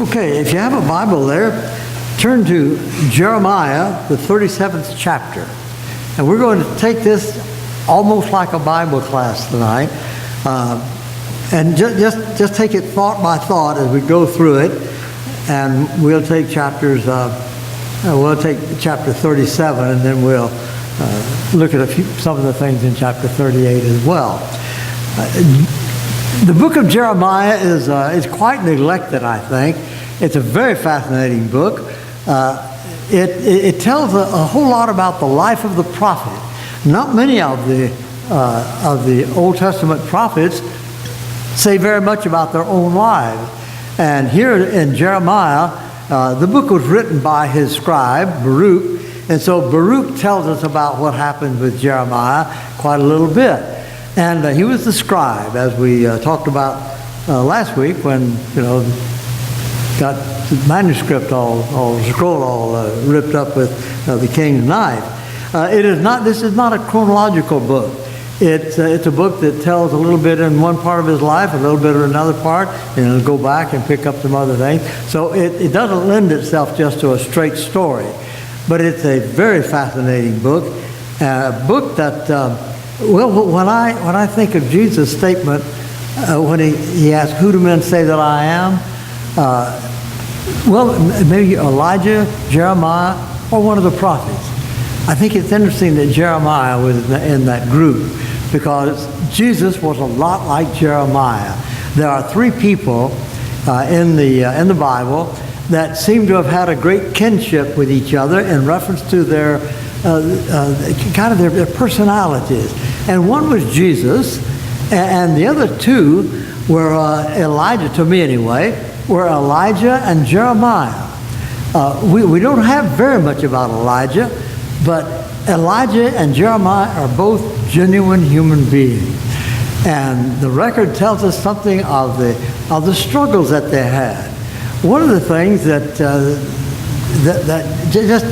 Okay, if you have a Bible there, turn to Jeremiah, the 37th chapter. And we're going to take this almost like a Bible class tonight. And just take it thought by thought as we go through it. And we'll take chapter 37, and then we'll look at some of the things in chapter 38 as well. The book of Jeremiah is quite neglected, I think. It's a very fascinating book. It tells a whole lot about the life of the prophet. Not many of the Old Testament prophets say very much about their own lives. And here in Jeremiah, the book was written by his scribe, Burch. And so Burch tells us about what happened with Jeremiah quite a little bit. And he was the scribe, as we talked about last week, when, got the manuscript scroll ripped up with the king's knife. This is not a chronological book. It's a book that tells a little bit in one part of his life, a little bit in another part, and it'll go back and pick up some other things. So it doesn't lend itself just to a straight story. But it's a very fascinating book. A book that, when I think of Jesus' statement, when he asked, "Who do men say that I am?" Maybe Elijah, Jeremiah, or one of the prophets. I think it's interesting that Jeremiah was in that group, because Jesus was a lot like Jeremiah. There are three people in the Bible that seem to have had a great kinship with each other in reference to their their personalities. And one was Jesus, and the other two were Elijah, to me anyway, were Elijah and Jeremiah. We don't have very much about Elijah, but Elijah and Jeremiah are both genuine human beings. And the record tells us something of the struggles that they had. One of the things that just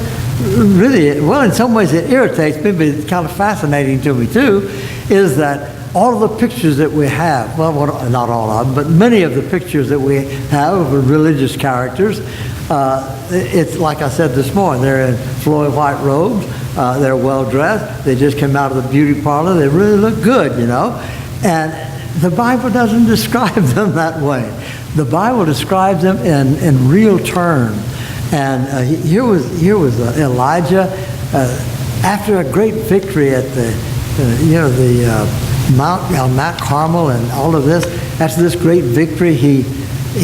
really, well, in some ways it irritates me, but it's kind of fascinating to me too, is that all of the pictures that we have, well, not all of them, but many of the pictures that we have of religious characters, it's like I said this morning, they're in flowing white robes, they're well dressed, they just came out of the beauty parlor, they really look good, And the Bible doesn't describe them that way. The Bible describes them in real terms. And here was Elijah after a great victory at the Mount Carmel and all of this. After this great victory, he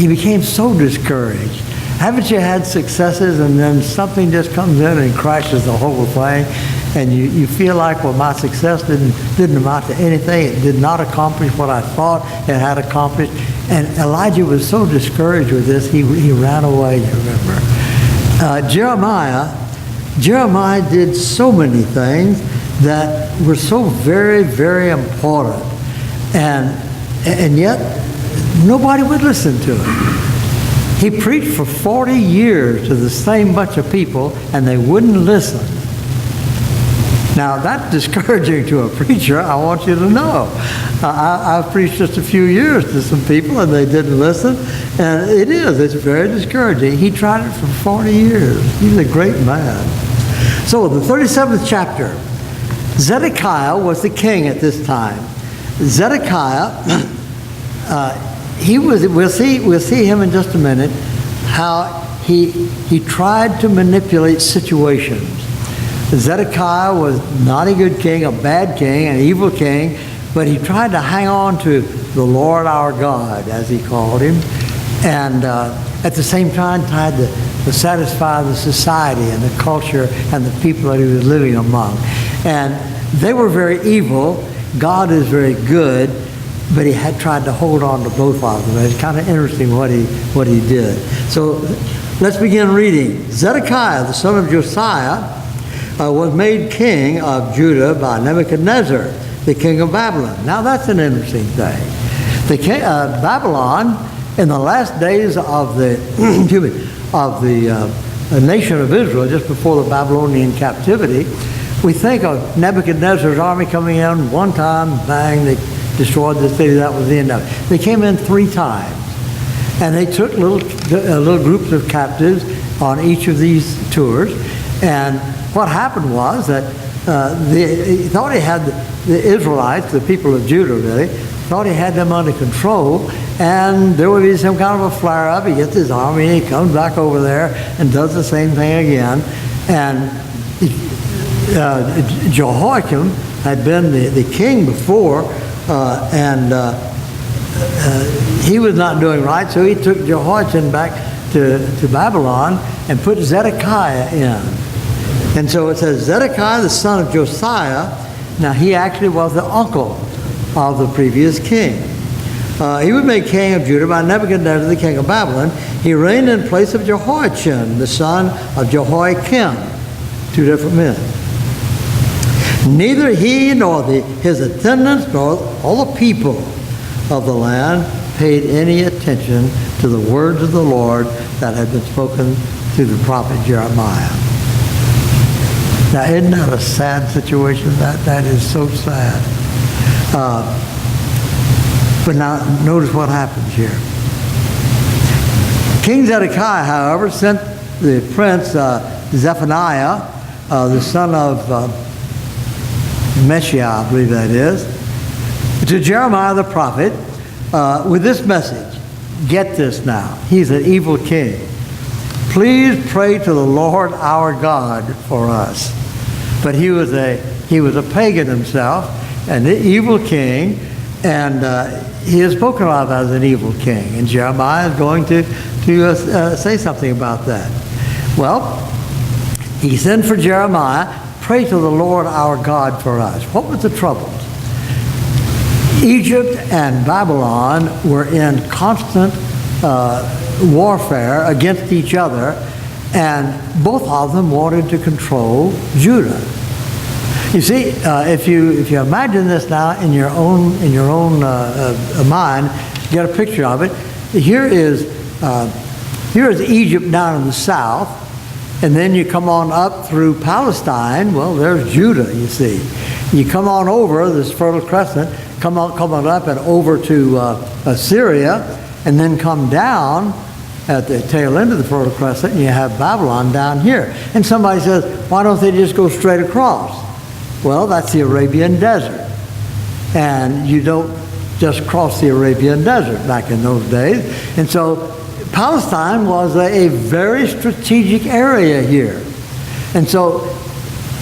became so discouraged. Haven't you had successes and then something just comes in and crashes the whole thing, and you feel like, well, my success didn't amount to anything. It did not accomplish what I thought it had accomplished. And Elijah was so discouraged with this, he ran away, you remember. Jeremiah did so many things that were so very, very important. And yet, nobody would listen to him. He preached for 40 years to the same bunch of people, and they wouldn't listen. Now, that's discouraging to a preacher, I want you to know. I've preached just a few years to some people, and they didn't listen. And it's very discouraging. He tried it for 40 years. He's a great man. So, the 37th chapter. Zedekiah was the king at this time. Zedekiah, we'll see him in just a minute, how he tried to manipulate situations. Zedekiah was not a good king, a bad king, an evil king, but he tried to hang on to the Lord our God, as he called him, and at the same time tried to satisfy the society and the culture and the people that he was living among. And they were very evil. God is very good, but he had tried to hold on to both of them. It's kind of interesting what he did. So let's begin reading. Zedekiah, the son of Josiah, was made king of Judah by Nebuchadnezzar, the king of Babylon. Now that's an interesting thing. The king of Babylon, in the last days of the nation of Israel, just before the Babylonian captivity, we think of Nebuchadnezzar's army coming in one time, bang, they destroyed the city, that was the end of it. They came in 3 times. And they took little groups of captives on each of these tours. And what happened was that he thought he had the Israelites, the people of Judah really, thought he had them under control, and there would be some kind of a flare-up. He gets his army, and he comes back over there and does the same thing again. And Jehoiakim had been the king before, and he was not doing right, so he took Jehoiachin back to Babylon and put Zedekiah in. And so it says Zedekiah, the son of Josiah, now he actually was the uncle of the previous king. He was made king of Judah by Nebuchadnezzar, the king of Babylon. He reigned in place of Jehoiachin, the son of Jehoiakim, two different men. Neither he nor his attendants nor all the people of the land paid any attention to the words of the Lord that had been spoken through the prophet Jeremiah. Now, isn't that a sad situation? That is so sad. But now, notice what happens here. King Zedekiah, however, sent the prince Zephaniah, the son of Messiah, I believe that is, to Jeremiah the prophet with this message. Get this now. He's an evil king. Please pray to the Lord our God for us. But he was a pagan himself, an evil king, and he is spoken of as an evil king. And Jeremiah is going to say something about that. Well, he sent for Jeremiah, pray to the Lord our God for us. What was the troubles? Egypt and Babylon were in constant warfare against each other, and both of them wanted to control Judah. You see, if you imagine this now in your own mind, get a picture of it. Here is Egypt down in the south, and then you come on up through Palestine. Well, there's Judah. You see, you come on over this Fertile Crescent, come on up and over to Syria, and then come down at the tail end of the Fertile Crescent, and you have Babylon down here. And somebody says, why don't they just go straight across? Well, that's the Arabian Desert. And you don't just cross the Arabian Desert back in those days. And so Palestine was a very strategic area here. And so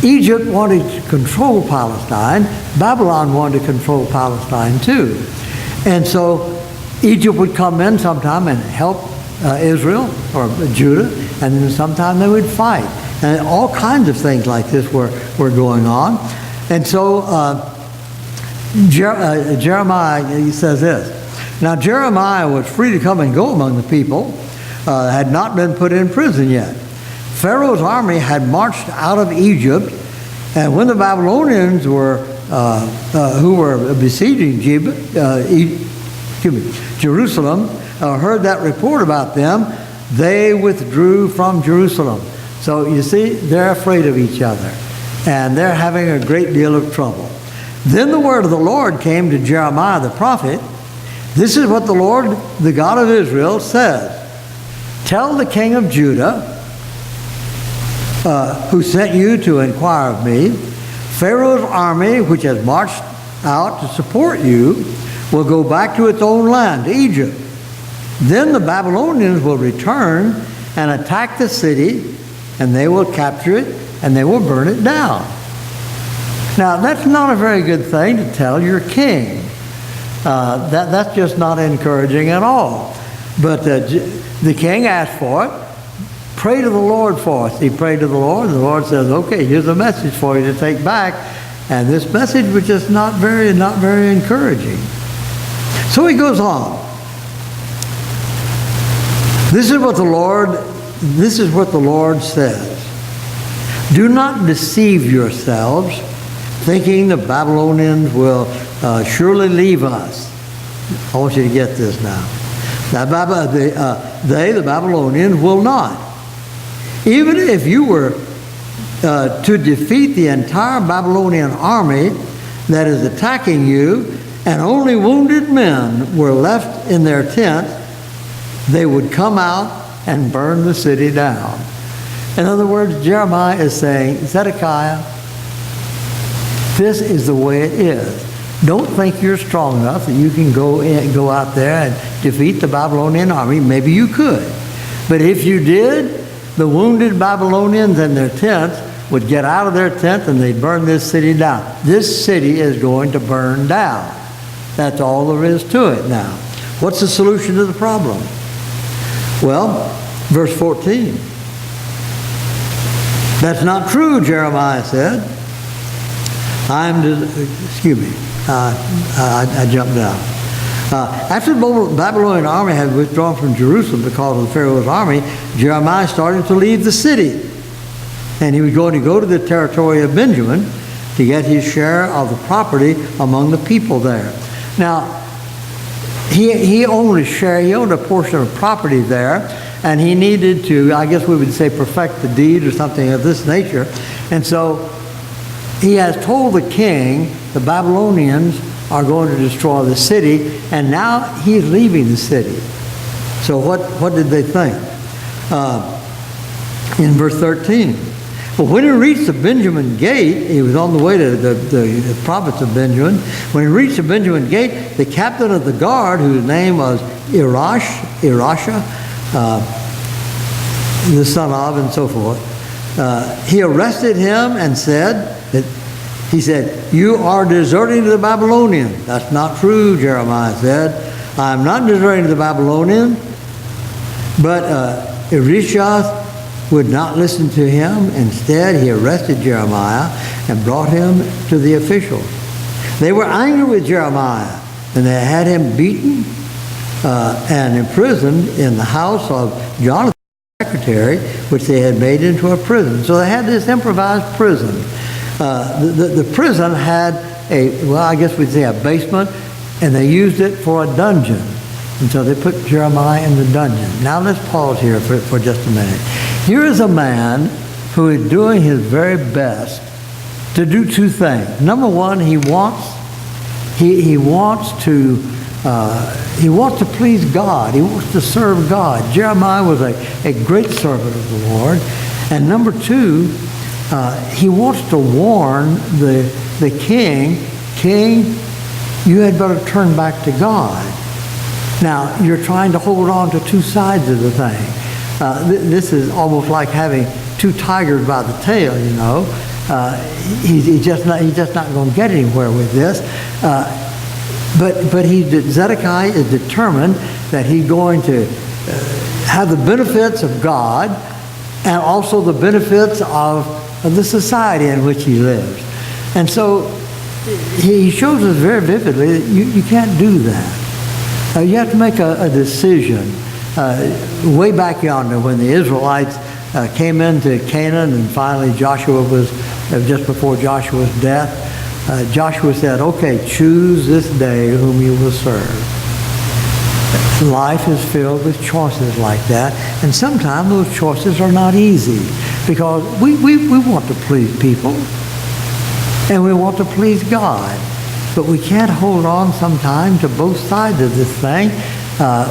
Egypt wanted to control Palestine. Babylon wanted to control Palestine too. And so Egypt would come in sometime and help Israel or Judah, and then sometime they would fight. And all kinds of things like this were going on. And so Jeremiah, he says this. Now Jeremiah was free to come and go among the people, had not been put in prison yet. Pharaoh's army had marched out of Egypt, and when the Babylonians who were besieging Jerusalem heard that report about them, they withdrew from Jerusalem. So you see, they're afraid of each other, and they're having a great deal of trouble. Then the word of the Lord came to Jeremiah the prophet. This is what the Lord, the God of Israel, says. Tell the king of Judah, who sent you to inquire of me, Pharaoh's army, which has marched out to support you, will go back to its own land, Egypt. Then the Babylonians will return and attack the city, and they will capture it, and they will burn it down. Now, that's not a very good thing to tell your king. That's just not encouraging at all. But the king asked for it. Pray to the Lord for us. He prayed to the Lord, and the Lord says, okay, here's a message for you to take back. And this message was just not very encouraging. So he goes on. This is what the Lord says. Do not deceive yourselves, thinking the Babylonians will surely leave us. I want you to get this now. The Babylonians, will not. Even if you were to defeat the entire Babylonian army that is attacking you, and only wounded men were left in their tents, they would come out and burn the city down. In other words, Jeremiah is saying, Zedekiah, this is the way it is. Don't think you're strong enough that you can go out there and defeat the Babylonian army. Maybe you could. But if you did, the wounded Babylonians and their tents would get out of their tent and they'd burn this city down. This city is going to burn down. That's all there is to it now. What's the solution to the problem? Well, verse 14. That's not true, Jeremiah said. I jumped down. After the Babylonian army had withdrawn from Jerusalem because of Pharaoh's army, Jeremiah started to leave the city. And he was going to go to the territory of Benjamin to get his share of the property among the people there. Now, he owned a share, he owned a portion of property there, and he needed to, I guess we would say, perfect the deed or something of this nature. And so he has told the king the Babylonians are going to destroy the city, and now he's leaving the city. So what did they think? In verse 13. But when he reached the Benjamin gate, he was on the way to the province of Benjamin. When he reached the Benjamin gate, the captain of the guard, whose name was Elisha, the son of, and so forth, he arrested him and said, you are deserting to the Babylonians. That's not true, Jeremiah said. I am not deserting to the Babylonians. But Elisha would not listen to him. Instead, he arrested Jeremiah and brought him to the officials. They were angry with Jeremiah, and they had him beaten and imprisoned in the house of Jonathan, the secretary, which they had made into a prison. So they had this improvised prison. The prison had I guess we'd say a basement, and they used it for a dungeon. And so they put Jeremiah in the dungeon. Now let's pause here for just a minute. Here is a man who is doing his very best to do two things. Number one, he wants to please God. He wants to serve God. Jeremiah was a great servant of the Lord. And number two, he wants to warn the king, you had better turn back to God. Now, you're trying to hold on to two sides of the thing. This is almost like having two tigers by the tail, you know. He's just not going to get anywhere with this. But Zedekiah is determined that he's going to have the benefits of God and also the benefits of the society in which he lives. And so he shows us very vividly that you can't do that. You have to make a decision. Way back yonder, when the Israelites came into Canaan, and finally Joshua was, just before Joshua's death, Joshua said, okay, choose this day whom you will serve. Life is filled with choices like that, and sometimes those choices are not easy, because we want to please people, and we want to please God. But we can't hold on sometimes to both sides of this thing.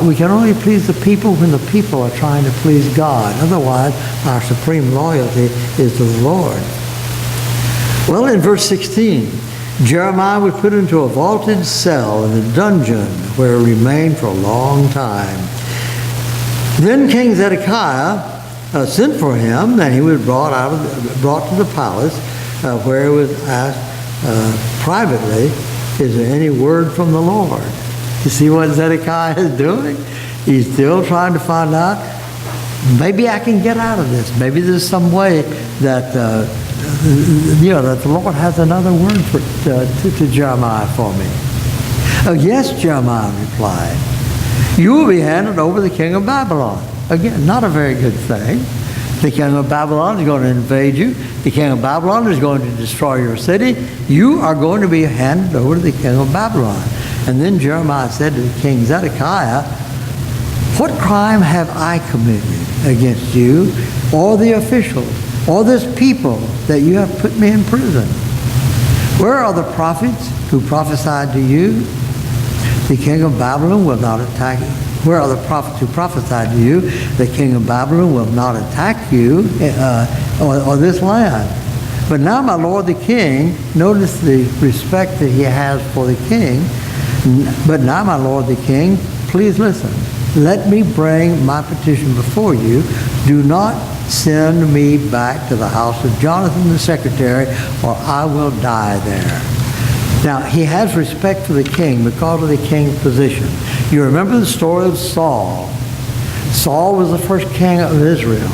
We can only please the people when the people are trying to please God. Otherwise, our supreme loyalty is to the Lord. Well, in verse 16, Jeremiah was put into a vaulted cell in a dungeon where he remained for a long time. Then King Zedekiah sent for him, and he was brought to the palace where he was asked privately, is there any word from the Lord? You see what Zedekiah is doing? He's still trying to find out, maybe I can get out of this. Maybe there's some way that, that the Lord has another word to Jeremiah for me. Oh, yes, Jeremiah replied. You will be handed over to the king of Babylon. Again, not a very good thing. The king of Babylon is going to invade you. The king of Babylon is going to destroy your city. You are going to be handed over to the king of Babylon. And then Jeremiah said to King Zedekiah, what crime have I committed against you or the officials or this people that you have put me in prison? Where are the prophets who prophesied to you? The king of Babylon will not attack Where are the prophets who prophesied to you? The king of Babylon will not attack you or this land. But now, my lord the king, notice the respect that he has for the king. But now, my lord the king, please listen. Let me bring my petition before you. Do not send me back to the house of Jonathan the secretary, or I will die there. Now, he has respect for the king because of the king's position. You remember the story of Saul. Saul was the first king of Israel.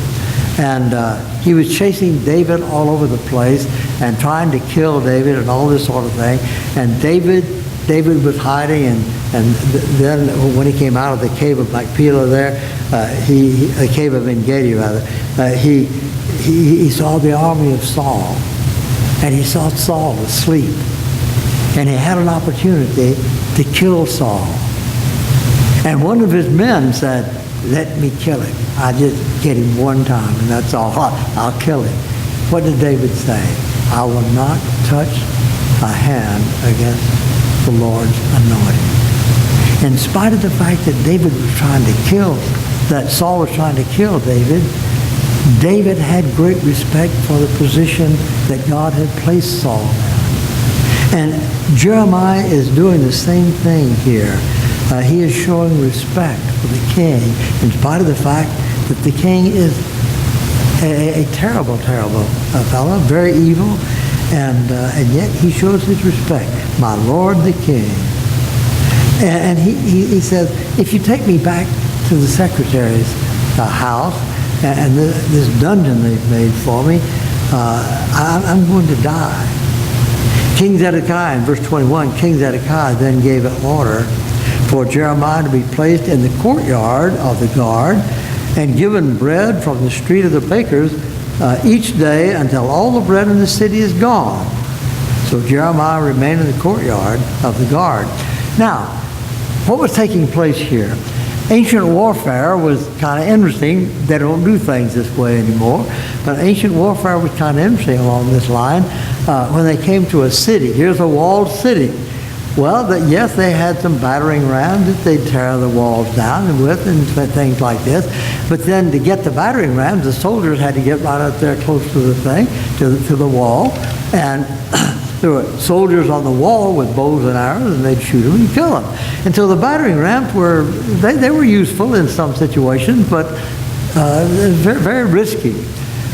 And he was chasing David all over the place and trying to kill David and all this sort of thing. And David was hiding, and then when he came out of the cave of Machpelah there, the cave of En-Gedi rather, he saw the army of Saul, and he saw Saul asleep, and he had an opportunity to kill Saul. And one of his men said, "Let me kill him. I just get him one time, and that's all. I'll kill him." What did David say? "I will not touch a hand against the Lord's anointed." In spite of the fact that Saul was trying to kill David, David had great respect for the position that God had placed Saul in. And Jeremiah is doing the same thing here. He is showing respect for the king, in spite of the fact that the king is a terrible, terrible fellow, very evil, and yet he shows his respect. My lord the king. And he says, if you take me back to the secretary's house and this dungeon they've made for me, I'm going to die. King Zedekiah, in verse 21, King Zedekiah then gave an order for Jeremiah to be placed in the courtyard of the guard and given bread from the street of the bakers each day until all the bread in the city is gone. So Jeremiah remained in the courtyard of the guard. Now, what was taking place here? Ancient warfare was kind of interesting. They don't do things this way anymore. But ancient warfare was kind of interesting along this line. When they came to a city, here's a walled city. Well, yes, they had some battering rams that they'd tear the walls down with and things like this. But then to get the battering rams, the soldiers had to get right up there close to the thing, to the wall. And there were soldiers on the wall with bows and arrows, and they'd shoot them and kill them. And so the battering rams they were useful in some situations, but very, very risky.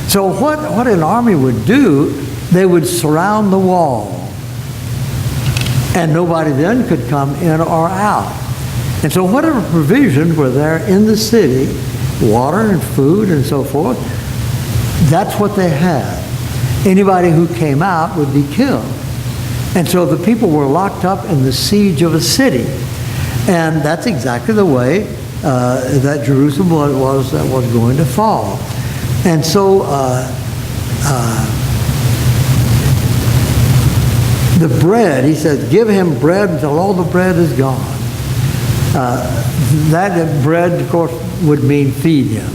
So what an army would do, they would surround the wall. And nobody then could come in or out. And so whatever provisions were there in the city, water and food and so forth, that's what they had. Anybody who came out would be killed. And so the people were locked up in the siege of a city. And that's exactly the way that Jerusalem was going to fall. And so the bread, he says, give him bread until all the bread is gone. That bread, of course, would mean feed him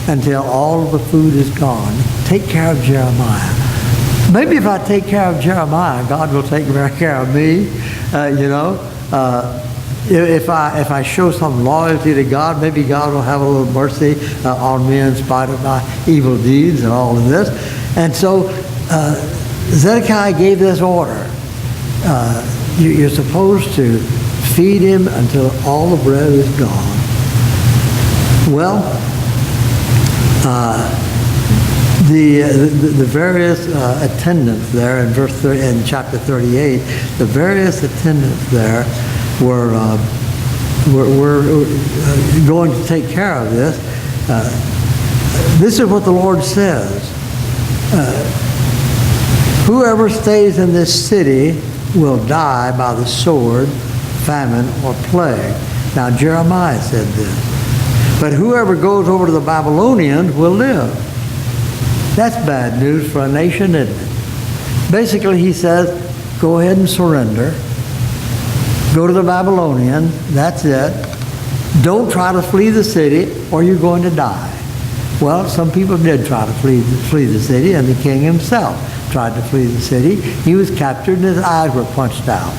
until all of the food is gone. Take care of Jeremiah. Maybe if I take care of Jeremiah, God will take care of me. If I show some loyalty to God, maybe God will have a little mercy on me in spite of my evil deeds and all of this. And so Zedekiah gave this order. You're supposed to feed him until all the bread is gone. Well, the various attendants there in in chapter 38, the various attendants there were going to take care of this. This is what the Lord says. Whoever stays in this city will die by the sword, famine, or plague. Now Jeremiah said this. But whoever goes over to the Babylonians will live. That's bad news for a nation, isn't it? Basically, he says, go ahead and surrender. Go to the Babylonians. That's it. Don't try to flee the city or you're going to die. Well, some people did try to flee the city, and the king himself tried to flee the city. He was captured and his eyes were punched out.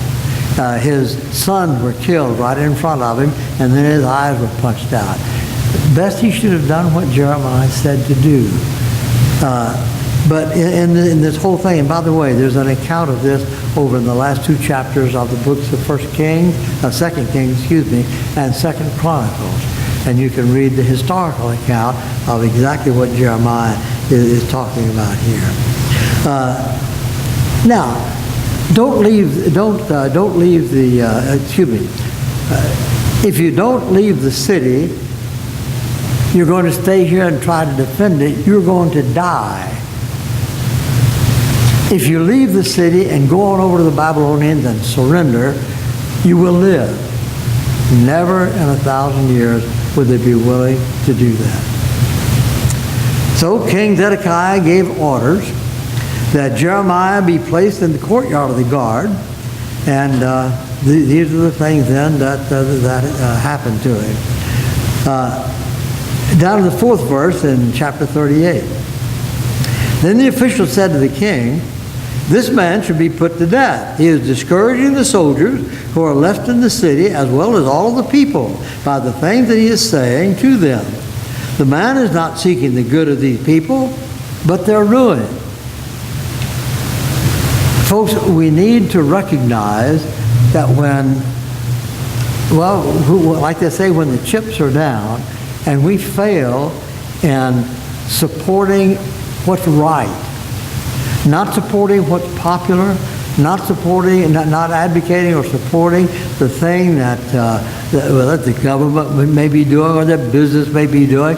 His sons were killed right in front of him, and then his eyes were punched out. Best he should have done what Jeremiah said to do. But in this whole thing, and by the way, there's an account of this over in the last 2 chapters of the books of 2 Kings, and 2 Chronicles. And you can read the historical account of exactly what Jeremiah is talking about here. Now, don't leave the, if you don't leave the city, you're going to stay here and try to defend it, you're going to die. If you leave the city and go on over to the Babylonians and surrender, you will live. Never in 1,000 years would they be willing to do that. So King Zedekiah gave orders that Jeremiah be placed in the courtyard of the guard, and these are the things then that happened to him. Down to the 4th verse in chapter 38. Then the official said to the king, "This man should be put to death. He is discouraging the soldiers who are left in the city, as well as all the people, by the things that he is saying to them. The man is not seeking the good of these people, but their ruin." Folks, we need to recognize that when, like they say, when the chips are down, and we fail in supporting what's right, not supporting what's popular, not advocating or supporting the thing that the government may be doing or that business may be doing.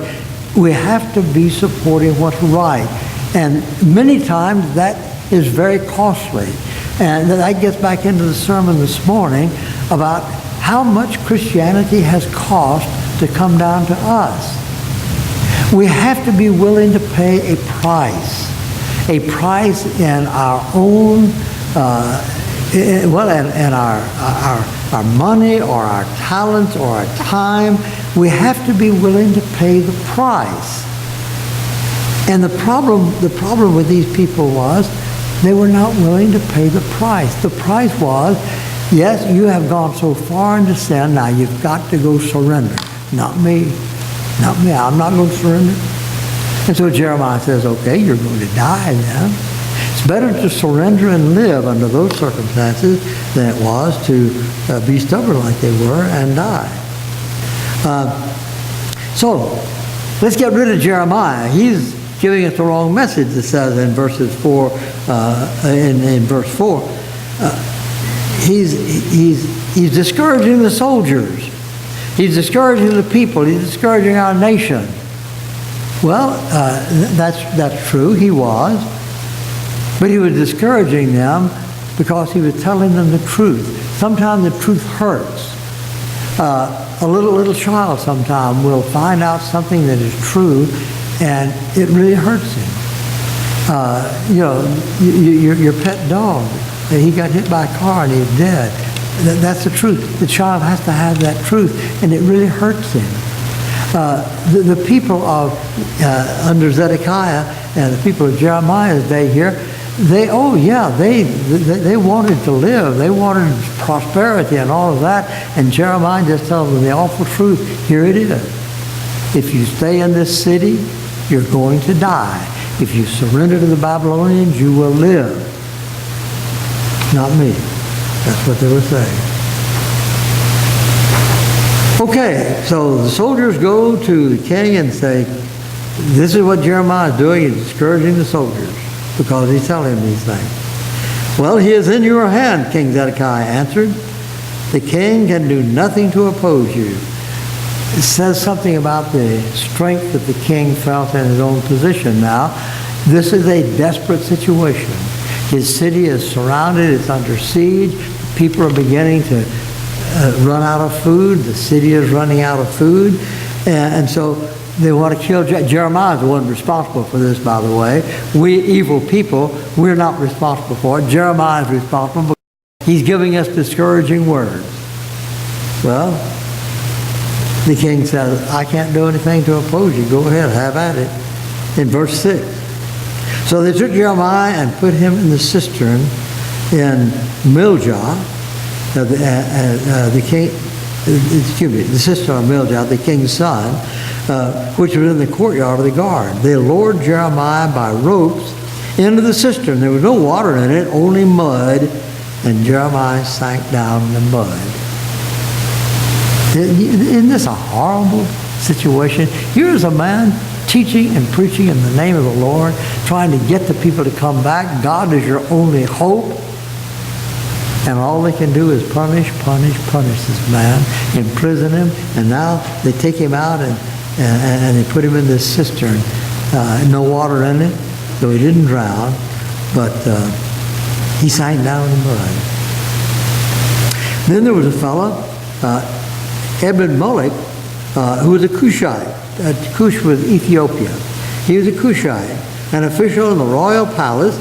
We have to be supporting what's right. And many times that is very costly. And that gets back into the sermon this morning about how much Christianity has cost to come down to us. We have to be willing to pay a price in our own, in our money or our talents or our time. We have to be willing to pay the price. And the problem with these people was they were not willing to pay the price. The price was, yes, you have gone so far into sin, now you've got to go surrender. Not me. Not me. I'm not going to surrender. And so Jeremiah says, okay, you're going to die then. It's better to surrender and live under those circumstances than it was to be stubborn like they were and die. So let's get rid of Jeremiah. He's giving us the wrong message, it says in verses 4, in verse 4. He's discouraging the soldiers. He's discouraging the people. He's discouraging our nation. Well, that's true. He was. But he was discouraging them because he was telling them the truth. Sometimes the truth hurts. A little child sometime will find out something that is true, and it really hurts him. Your pet dog, he got hit by a car and he's dead. That's the truth. The child has to have that truth, and it really hurts him. The people of under Zedekiah and the people of Jeremiah's day here, they wanted to live. They wanted prosperity and all of that, and Jeremiah just tells them the awful truth. Here it is. If you stay in this city, you're going to die. If you surrender to the Babylonians, you will live. Not me. That's what they were saying. Okay, so the soldiers go to the king and say, this is what Jeremiah is doing. He's discouraging the soldiers because he's telling them these things. Well, he is in your hand, King Zedekiah answered. The king can do nothing to oppose you. It says something about the strength that the king felt in his own position now. This is a desperate situation. His city is surrounded. It's under siege. People are beginning to run out of food. The city is running out of food. And so they want to kill Jeremiah is the one responsible for this, by the way. We evil people, we're not responsible for it. Jeremiah is responsible. He's giving us discouraging words. Well, the king says, I can't do anything to oppose you. Go ahead, have at it. In verse 6. So they took Jeremiah and put him in the cistern in Miljah, the king, the sister of Miljah, the king's son, which was in the courtyard of the guard. They lowered Jeremiah by ropes into the cistern. There was no water in it, only mud, and Jeremiah sank down in the mud. Isn't this a horrible situation? Here's a man teaching and preaching in the name of the Lord, trying to get the people to come back. God is your only hope. And all they can do is punish this man, imprison him, and now they take him out and they put him in this cistern. No water in it, so he didn't drown, but he sank down in the mud. Then there was a fellow, Ebed-Melech, who was a Cushite. Cush was Ethiopia. He was a Cushite, an official in the royal palace.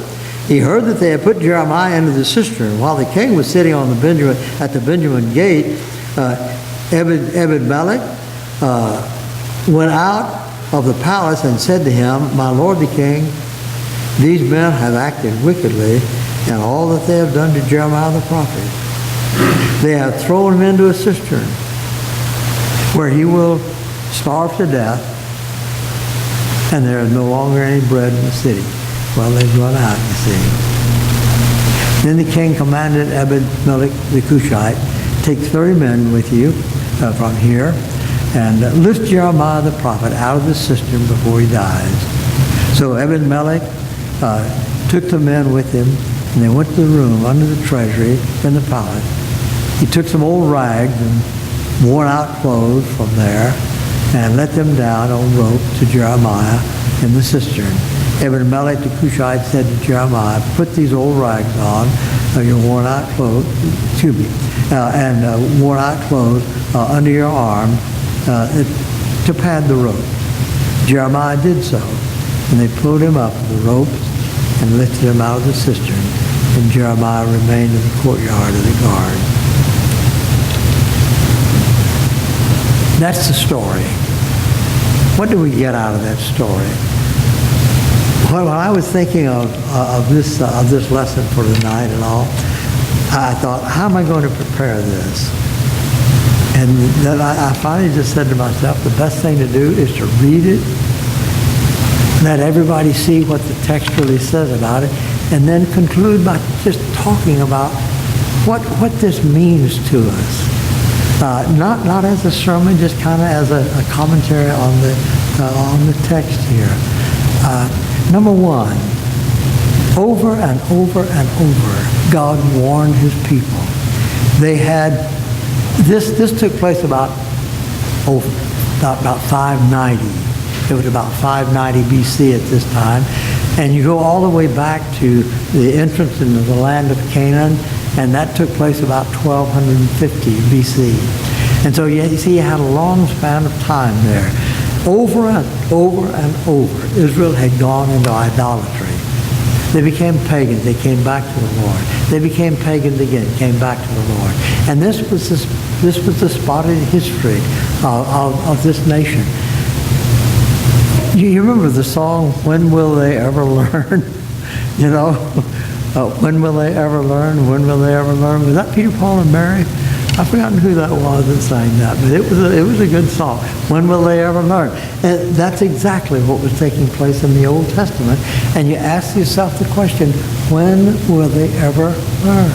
He heard that they had put Jeremiah into the cistern. While the king was sitting on at the Benjamin gate, Ebed-Melech went out of the palace and said to him, "My lord the king, these men have acted wickedly in all that they have done to Jeremiah the prophet. They have thrown him into a cistern where he will starve to death, and there is no longer any bread in the city." Well, they've run out, you see. Then the king commanded Ebed-Melech the Cushite, "Take 30 men with you from here, and lift Jeremiah the prophet out of the cistern before he dies." So Ebed-Melech took the men with him, and they went to the room under the treasury in the palace. He took some old rags and worn-out clothes from there, and let them down on rope to Jeremiah in the cistern. Ebed-Melech the Cushite said to Jeremiah, "Put these old rags on, your worn-out clothes, and worn-out clothes under your arm to pad the rope." Jeremiah did so, and they pulled him up with the ropes and lifted him out of the cistern, and Jeremiah remained in the courtyard of the guard. That's the story. What do we get out of that story? Well, when I was thinking of this lesson for tonight and all, I thought, how am I going to prepare this? And then I finally just said to myself, the best thing to do is to read it, let everybody see what the text really says about it, and then conclude by just talking about what this means to us. Not as a sermon, just kind of as a commentary on the text here. Number one, over and over and over, God warned his people. They had, this took place about 590. It was about 590 BC at this time. And you go all the way back to the entrance into the land of Canaan, and that took place about 1250 BC. And so you see, you had a long span of time there. Over and over and over, Israel had gone into idolatry. They became pagans. They came back to the Lord. They became pagans again, came back to the Lord. And this was the spotted history of this nation. You remember the song, "When Will They Ever Learn?" You know, when will they ever learn? When will they ever learn? Was that Peter, Paul, and Mary? I've forgotten who that was that sang that, but it was a good song. When will they ever learn? And that's exactly what was taking place in the Old Testament. And you ask yourself the question, when will they ever learn?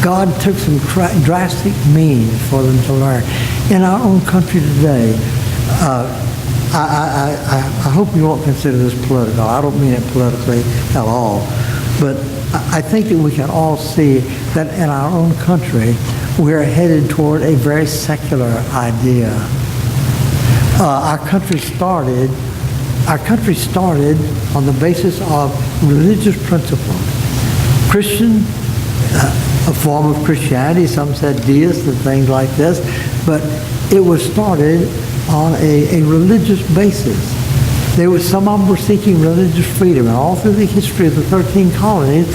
God took some drastic means for them to learn. In our own country today, I hope you won't consider this political. I don't mean it politically at all. But I think that we can all see that in our own country, we're headed toward a very secular idea. Our country started on the basis of religious principles. Christian, a form of Christianity, some said deist and things like this, but it was started on a religious basis. Some of them were seeking religious freedom, and all through the history of the 13 colonies,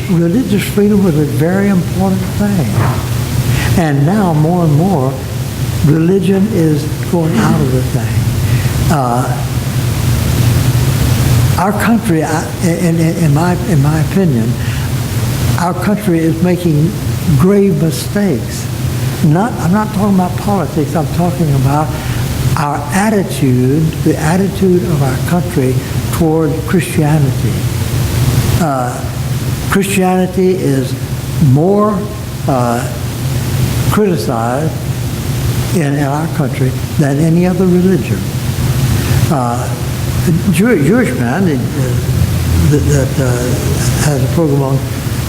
religious freedom was a very important thing. And now, more and more, religion is going out of the thing. Our country, in my opinion, our country is making grave mistakes. I'm not talking about politics. I'm talking about our attitude, the attitude of our country toward Christianity. Christianity is more criticized in our country than any other religion. A Jewish man that has a program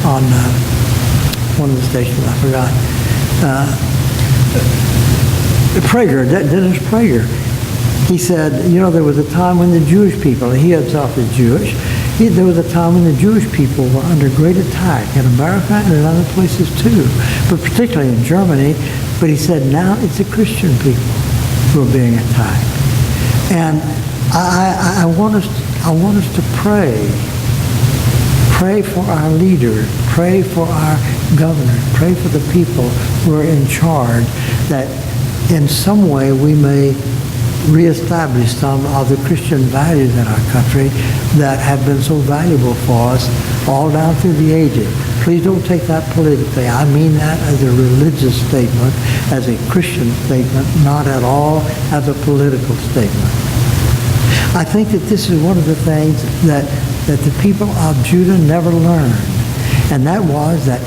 on one of the stations, I forgot. Dennis Prager. He said, there was a time when the Jewish people, he himself is Jewish, there was a time when the Jewish people were under great attack in America and in other places too, but particularly in Germany. But he said now it's the Christian people who are being attacked. And I want us to pray. Pray for our leaders. Pray for our governors. Pray for the people who are in charge, that in some way we may reestablish some of the Christian values in our country that have been so valuable for us all down through the ages. Please don't take that politically. I mean that as a religious statement, as a Christian statement, not at all as a political statement. I think that this is one of the things that the people of Judah never learned. And that was that,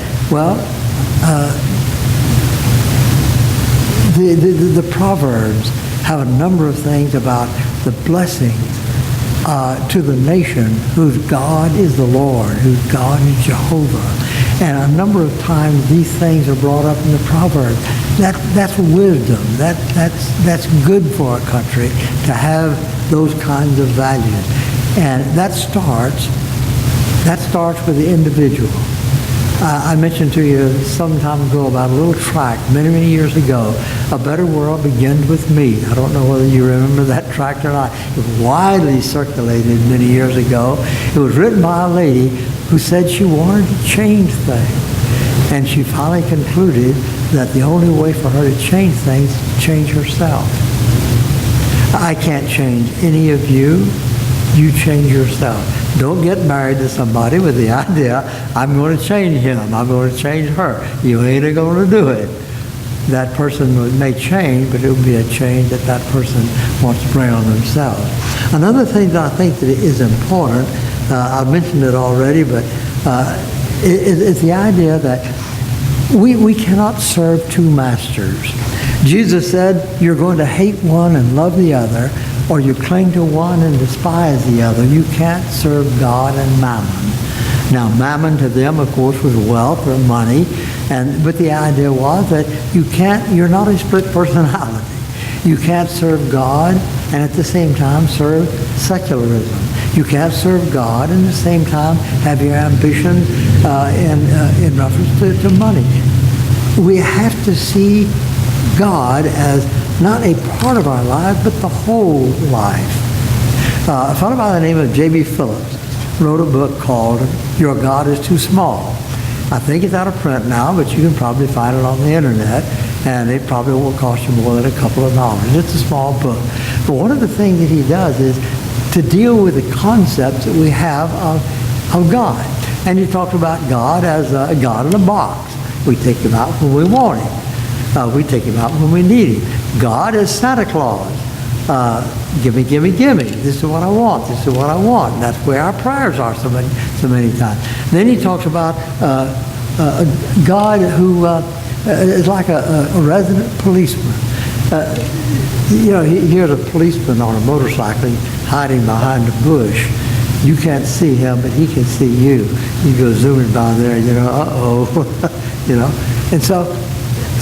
the Proverbs have a number of things about the blessings to the nation whose God is the Lord, whose God is Jehovah. And a number of times these things are brought up in the Proverbs. That's wisdom. That's good for a country to have those kinds of values. And that starts with the individual. I mentioned to you some time ago about a little tract many, many years ago, A Better World Begins With Me. I don't know whether you remember that tract or not. It was widely circulated many years ago. It was written by a lady who said she wanted to change things. And she finally concluded that the only way for her to change things is to change herself. I can't change any of you. You change yourself. Don't get married to somebody with the idea, I'm going to change him, I'm going to change her. You ain't going to do it. That person may change, but it will be a change that person wants to bring on themselves. Another thing that I think that is important, I mentioned it already, but it's the idea that we cannot serve two masters. Jesus said, you're going to hate one and love the other, or you cling to one and despise the other. You can't serve God and mammon. Now, mammon to them, of course, was wealth or money, but the idea was that you're not a split personality. You can't serve God and at the same time serve secularism. You can't serve God and at the same time have your ambition in reference to money. We have to see God as not a part of our life, but the whole life. A fellow by the name of J.B. Phillips wrote a book called Your God is Too Small. I think it's out of print now, but you can probably find it on the internet, and it probably won't cost you more than a couple of dollars. It's a small book. But one of the things that he does is to deal with the concepts that we have of God. And he talked about God as a God in a box. We take him out when we want him. We take him out when we need him. God is Santa Claus. Gimme, gimme, gimme. This is what I want. This is what I want. And that's where our prayers are so many times. Then he talks about a God who is like a resident policeman. Here's a policeman on a motorcycle hiding behind a bush. You can't see him, but he can see you. You go zooming by there, uh-oh, And so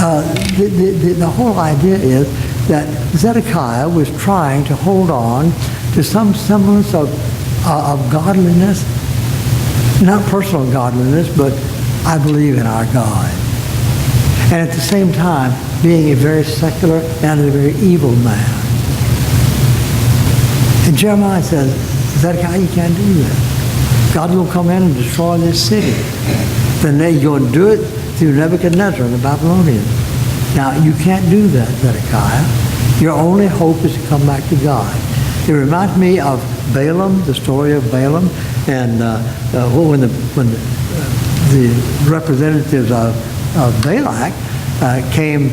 the whole idea is that Zedekiah was trying to hold on to some semblance of godliness, not personal godliness, but I believe in our God. And at the same time, being a very secular and a very evil man. And Jeremiah says, Zedekiah, you can't do that. God will come in and destroy this city. Then they're going to do it through Nebuchadnezzar and the Babylonians. Now, you can't do that, Zedekiah. Your only hope is to come back to God. It reminds me of Balaam, the story of Balaam, and when the the representatives of Balak came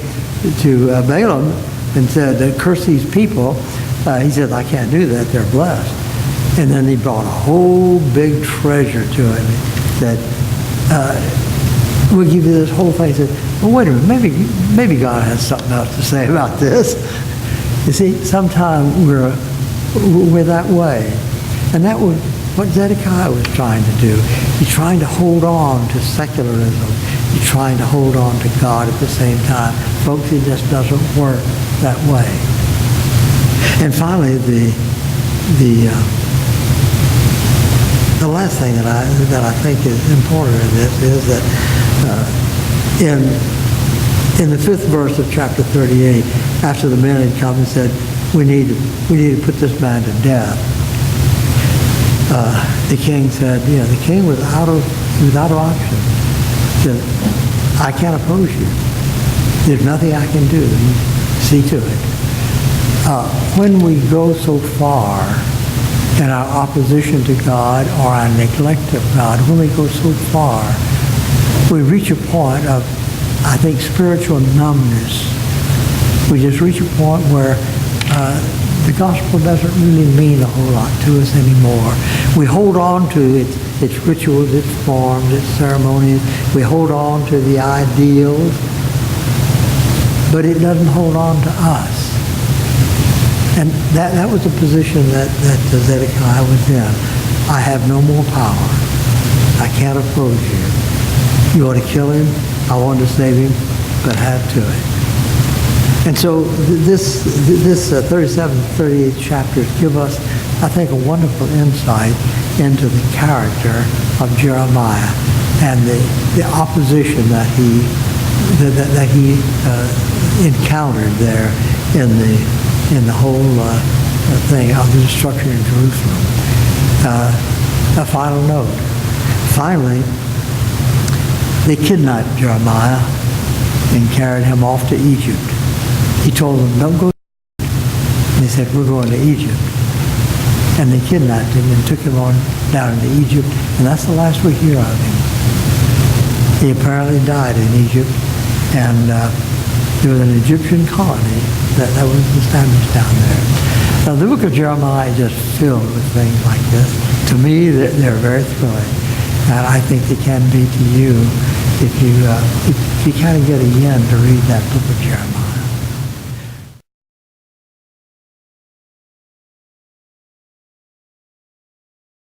to Balaam and said, curse these people. He said, I can't do that. They're blessed. And then he brought a whole big treasure to him that we'll give you this whole thing. He said, well, wait a minute, maybe God has something else to say about this. You see, sometimes we're that way. And that was what Zedekiah was trying to do. He's trying to hold on to secularism. He's trying to hold on to God at the same time. Folks, it just doesn't work that way. And finally, the last thing that I think is important in this is that in the 5th verse of chapter 38, after the men had come and said, we need to put this man to death, the king said, the king was out of option. He said, I can't oppose you. There's nothing I can do. See to it. When we go so far in our opposition to God or our neglect of God, when we go so far, we reach a point of, I think, spiritual numbness. We just reach a point where the gospel doesn't really mean a whole lot to us anymore. We hold on to its rituals, its forms, its ceremonies. We hold on to the ideals, but it doesn't hold on to us. And that was the position that Zedekiah was in. I have no more power. I can't oppose you. You want to kill him? I want to save him, but have to it. And so this 37, 38 chapters give us, I think, a wonderful insight into the character of Jeremiah and the opposition that he encountered there in the whole thing of the destruction of Jerusalem. A final note. Finally, they kidnapped Jeremiah and carried him off to Egypt. He told them, don't go to Egypt. And they said, we're going to Egypt. And they kidnapped him and took him on down into Egypt. And that's the last we hear of him. He apparently died in Egypt. And there was an Egyptian colony that was established down there. Now, the book of Jeremiah is just filled with things like this. To me, they're very thrilling. And I think they can be to you if you kind of get a yen to read that book of Jeremiah.